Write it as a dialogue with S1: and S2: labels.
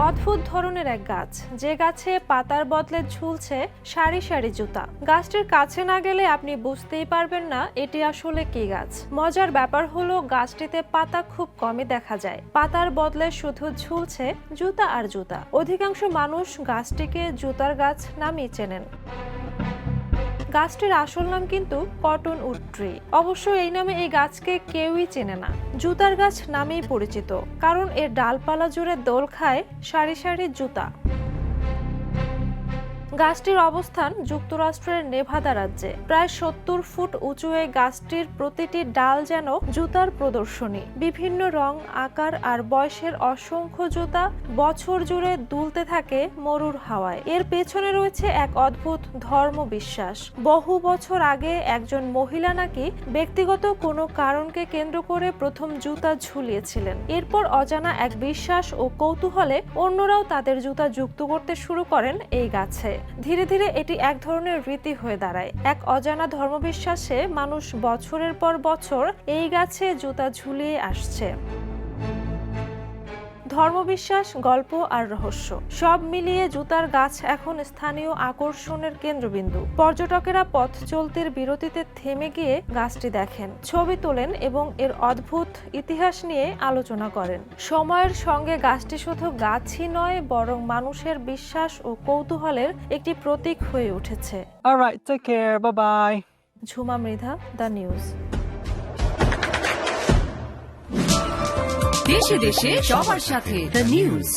S1: অদ্ভুত ধরনের এক গাছ, যে গাছে পাতার বদলে ঝুলছে সারি সারি জুতা। গাছটির কাছে না গেলে আপনি বুঝতেই পারবেন না এটি আসলে কি গাছ। মজার ব্যাপার হলো গাছটিতে পাতা খুব কমই দেখা যায়, পাতার বদলে শুধু ঝুলছে জুতা আর জুতা। অধিকাংশ মানুষ গাছটিকে জুতার গাছ নামই চেনেন। গাছটির আসল নাম কিন্তু কটন উড ট্রি। অবশ্য এই নামে এই গাছকে কেউই চেনে না, জুতার গাছ নামেই পরিচিত, কারণ এর ডালপালা জুড়ে দোল খায় সারি সারি জুতা। গাছটির অবস্থান যুক্তরাষ্ট্রের নেভাদা রাজ্যে। প্রায় 70 ফুট উঁচু এই গাছটির প্রতিটি ডাল যেন জুতার প্রদর্শনী। বিভিন্ন রং, আকার আর বয়সের অসংখ্য জুতা বছর জুড়ে দুলতে থাকে মরুর হাওয়ায়। এর পেছনে রয়েছে এক অদ্ভুত ধর্মবিশ্বাস। বহু বছর আগে একজন মহিলা নাকি ব্যক্তিগত কোনো কারণকে কেন্দ্র করে প্রথম জুতা ঝুলিয়েছিলেন। এরপর অজানা এক বিশ্বাস ও কৌতূহলে অন্যরাও তাদের জুতা যুক্ত করতে শুরু করেন এই গাছে। ধীরে ধীরে এটি এক ধরনের রীতি হয়ে দাঁড়ায়। এক অজানা ধর্মবিশ্বাসে মানুষ বছরের পর বছর এই গাছে জুতা ঝুলিয়ে আসছে। ধর্মবিশ্বাস, গল্প আর রহস্য সব মিলিয়ে জুতার গাছ এখন স্থানীয় আকর্ষণের কেন্দ্রবিন্দু। পর্যটকেরা পথ চলতির বিরতিতে থেমে গিয়ে গাছটি দেখেন, ছবি তোলেন এবং এর অদ্ভুত ইতিহাস নিয়ে আলোচনা করেন। সময়ের সঙ্গে গাছটি শুধু গাছই নয়, বরং মানুষের বিশ্বাস ও কৌতূহলের একটি প্রতীক হয়ে উঠেছে।
S2: Alright, take care. Bye-bye.
S1: Jhuma Mridha, the news.
S3: দেশে দেশে সবার সাথে দ্য নিউজ।